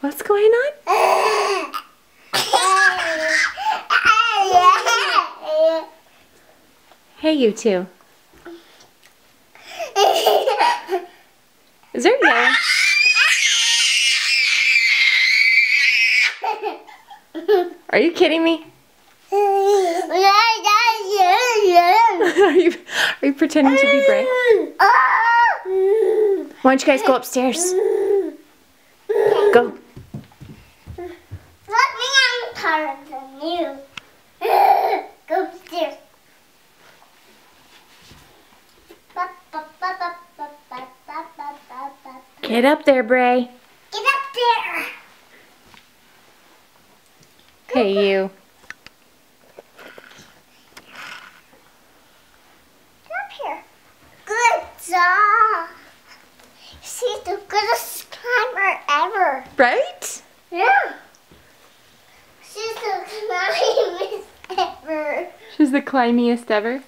What's going on? Hey, you two. Is there yelling? Are you kidding me? Are you pretending to be Bray? Why don't you guys go upstairs? Go. Let me on taller than you. Go upstairs. Get up there, Bray. Get up there. Hey, you. Get up here. Good job. She's the goodest climber ever. Right? Yeah. She's the climberest ever. She's the climbiest ever.